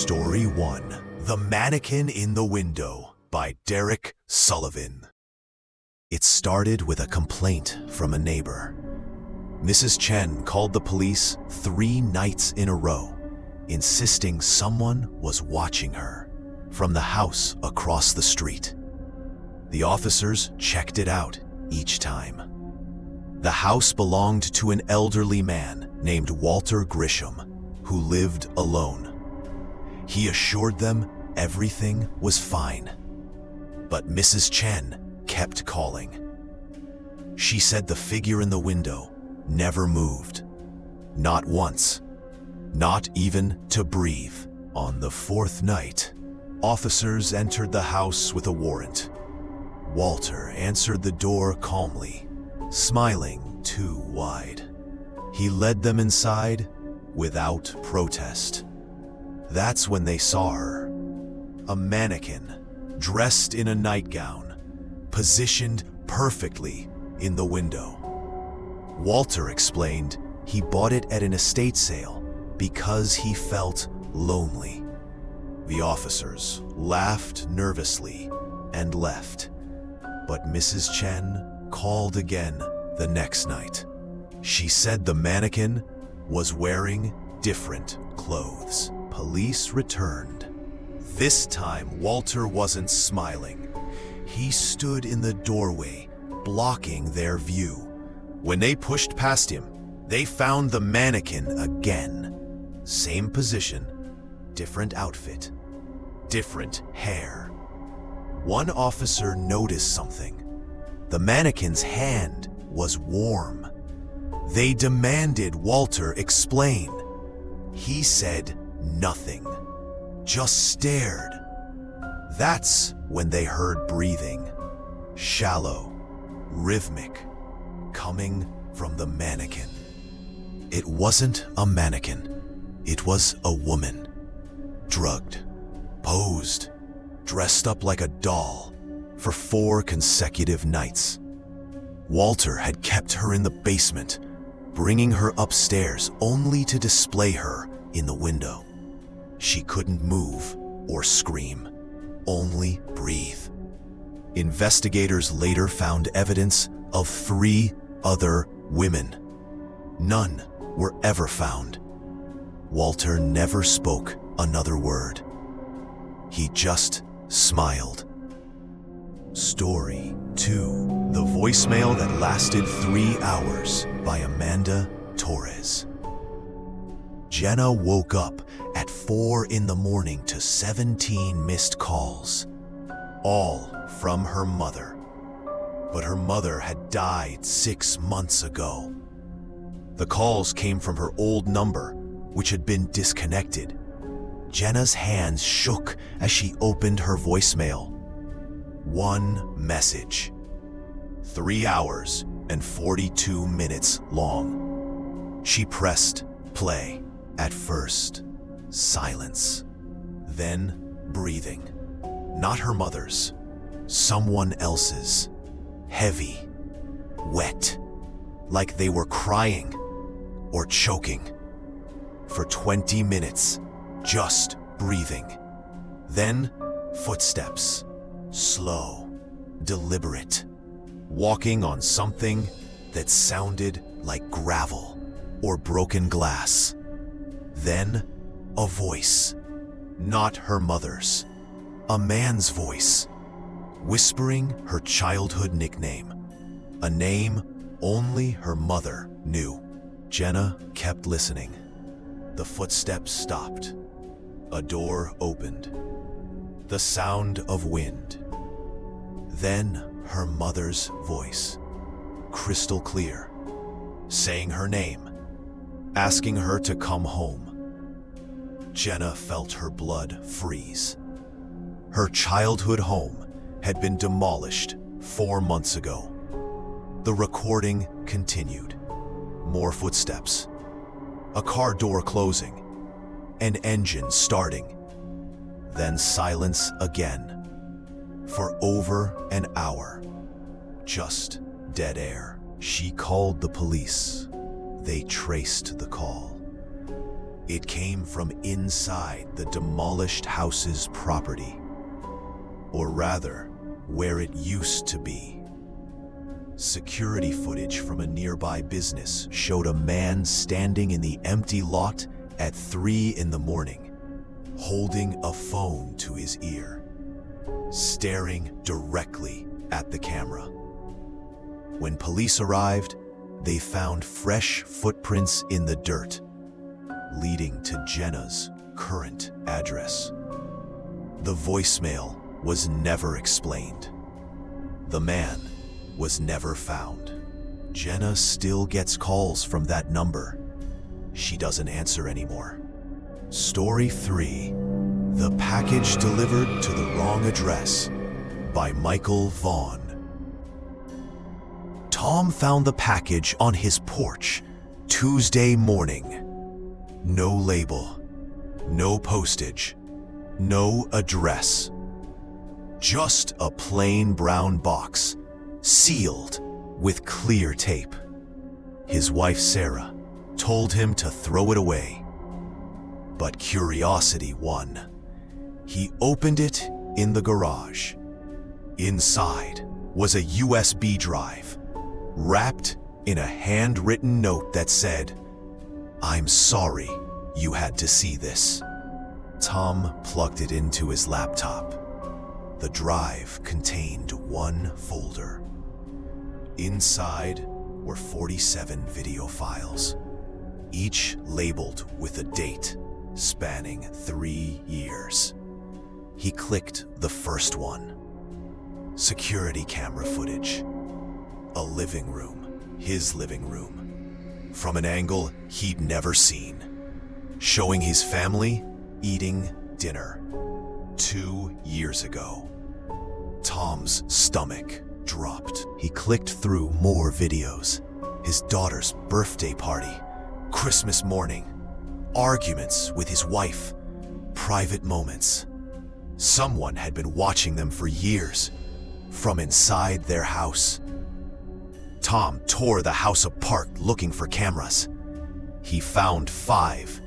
Story 1: The Mannequin in the Window by Derek Sullivan. It started with a complaint from a neighbor. Mrs. Chen called the police 3 nights in a row, insisting someone was watching her from the house across the street. The officers checked it out each time. The house belonged to an elderly man named Walter Grisham, who lived alone. He assured them everything was fine. But Mrs. Chen kept calling. She said the figure in the window never moved. Not once. Not even to breathe. On the 4th night, officers entered the house with a warrant. Walter answered the door calmly, smiling too wide. He led them inside without protest. That's when they saw her. A mannequin, dressed in a nightgown, positioned perfectly in the window. Walter explained he bought it at an estate sale because he felt lonely. The officers laughed nervously and left. But Mrs. Chen called again the next night. She said the mannequin was wearing different clothes. Police returned. This time, Walter wasn't smiling. He stood in the doorway, blocking their view. When they pushed past him, they found the mannequin again. Same position, different outfit, different hair. One officer noticed something. The mannequin's hand was warm. They demanded Walter explain. He said nothing, just stared. That's when they heard breathing, shallow, rhythmic, coming from the mannequin. It wasn't a mannequin. It was a woman, drugged, posed, dressed up like a doll for 4 consecutive nights. Walter had kept her in the basement, bringing her upstairs only to display her in the window. She couldn't move or scream, only breathe. Investigators later found evidence of 3 other women. None were ever found. Walter never spoke another word. He just smiled. Story 2: The Voicemail That Lasted 3 Hours by Amanda Torres. Jenna woke up at 4 in the morning to 17 missed calls, all from her mother. But her mother had died 6 months ago. The calls came from her old number, which had been disconnected. Jenna's hands shook as she opened her voicemail. One message. 3 hours and 42 minutes long. She pressed play. At first, silence. Then breathing. Not her mother's. Someone else's. Heavy. Wet. Like they were crying or choking. For 20 minutes, just breathing. Then, footsteps. Slow, deliberate, walking on something that sounded like gravel or broken glass. Then, a voice, not her mother's, a man's voice, whispering her childhood nickname, a name only her mother knew. Jenna kept listening. The footsteps stopped. A door opened. The sound of wind. Then her mother's voice, crystal clear, saying her name, asking her to come home. Jenna felt her blood freeze. Her childhood home had been demolished 4 months ago. The recording continued. More footsteps. A car door closing. An engine starting. Then silence again. For over an hour. Just dead air. She called the police. They traced the call. It came from inside the demolished house's property, or rather, where it used to be. Security footage from a nearby business showed a man standing in the empty lot at 3 in the morning, holding a phone to his ear, staring directly at the camera. When police arrived, they found fresh footprints in the dirt, leading to Jenna's current address. The voicemail was never explained. The man was never found. Jenna still gets calls from that number. She doesn't answer anymore. Story 3: The Package Delivered to the Wrong Address by Michael Vaughn. Tom found the package on his porch Tuesday morning. No label, no postage, no address. Just a plain brown box, sealed with clear tape. His wife Sarah told him to throw it away. But curiosity won. He opened it in the garage. Inside was a USB drive, wrapped in a handwritten note that said, "I'm sorry you had to see this." Tom plugged it into his laptop. The drive contained one folder. Inside were 47 video files, each labeled with a date spanning 3 years. He clicked the first one. Security camera footage. A living room, his living room, from an angle he'd never seen, showing his family eating dinner 2 years ago. Tom's stomach dropped. He clicked through more videos. His daughter's birthday party, Christmas morning, arguments with his wife, private moments. Someone had been watching them for years, from inside their house. Tom tore the house apart looking for cameras. He found 5,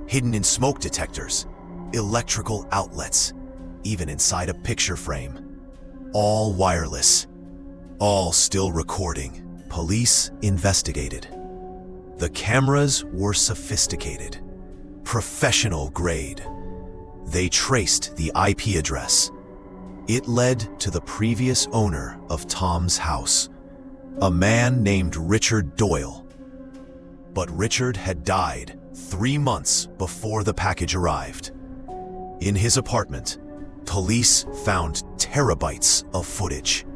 hidden in smoke detectors, electrical outlets, even inside a picture frame. All wireless, all still recording. Police investigated. The cameras were sophisticated, professional grade. They traced the IP address. It led to the previous owner of Tom's house, a man named Richard Doyle. But Richard had died 3 months before the package arrived. In his apartment, police found terabytes of footage.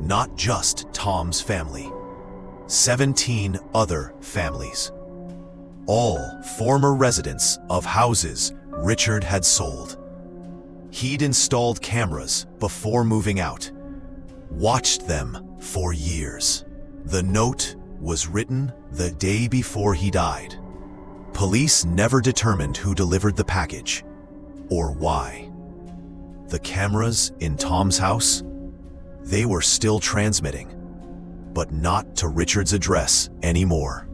Not just Tom's family, 17 other families. All former residents of houses Richard had sold. He'd installed cameras before moving out, watched them for years. The note was written the day before he died. Police never determined who delivered the package or why. The cameras in Tom's house, they were still transmitting, but not to Richard's address anymore.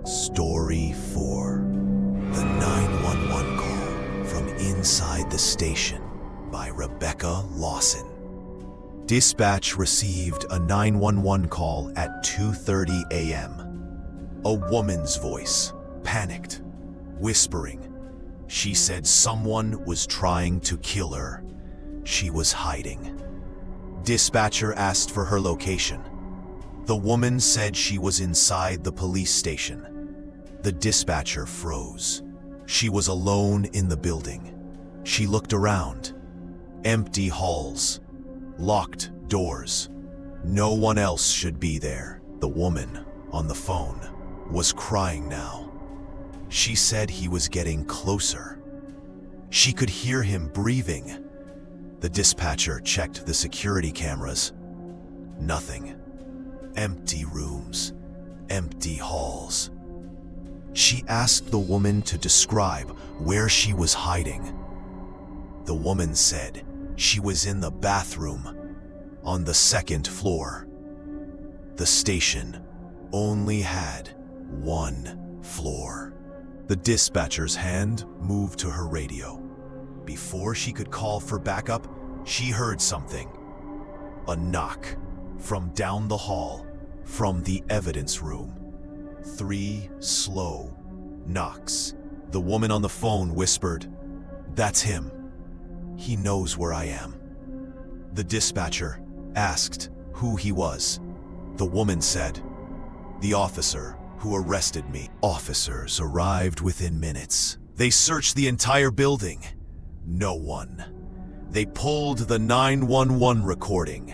Story 4: The 911 Call from Inside the Station by Rebecca Lawson. Dispatch received a 911 call at 2:30 a.m. A woman's voice, panicked, whispering. She said someone was trying to kill her. She was hiding. Dispatcher asked for her location. The woman said she was inside the police station. The dispatcher froze. She was alone in the building. She looked around. Empty halls, locked doors. No one else should be there. The woman on the phone was crying now. She said he was getting closer. She could hear him breathing. The dispatcher checked the security cameras. Nothing. Empty rooms, empty halls. She asked the woman to describe where she was hiding. The woman said she was in the bathroom on the 2nd floor. The station only had 1 floor. The dispatcher's hand moved to her radio. Before she could call for backup, she heard something. A knock from down the hall, from the evidence room. 3 slow knocks. The woman on the phone whispered, "That's him. He knows where I am." The dispatcher asked who he was. The woman said, "The officer who arrested me." Officers arrived within minutes. They searched the entire building. No one. They pulled the 911 recording,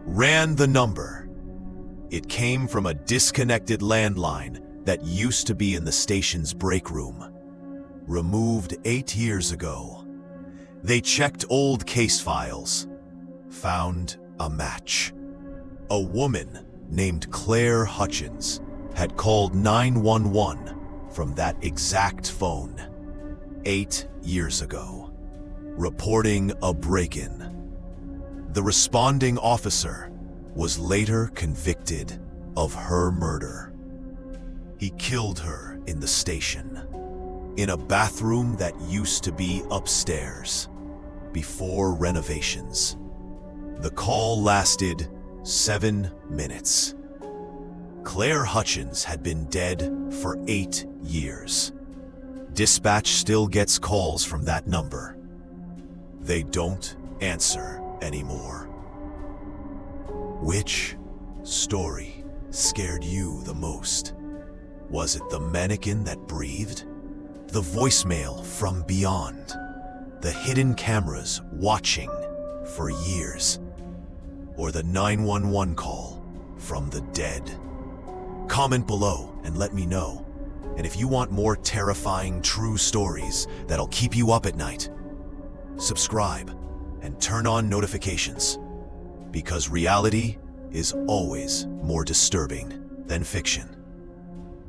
ran the number. It came from a disconnected landline that used to be in the station's break room, removed 8 years ago. They checked old case files, found a match. A woman named Claire Hutchins had called 911 from that exact phone 8 years ago, reporting a break-in. The responding officer was later convicted of her murder. He killed her in the station, in a bathroom that used to be upstairs, before renovations. The call lasted 7 minutes. Claire Hutchins had been dead for 8 years. Dispatch still gets calls from that number. They don't answer anymore. Which story scared you the most? Was it the mannequin that breathed? The voicemail from beyond? The hidden cameras watching for years? Or the 911 call from the dead? Comment below and let me know. And if you want more terrifying true stories that'll keep you up at night, subscribe and turn on notifications, because reality is always more disturbing than fiction.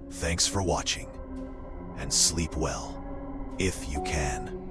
Thanks for watching, and sleep well, if you can.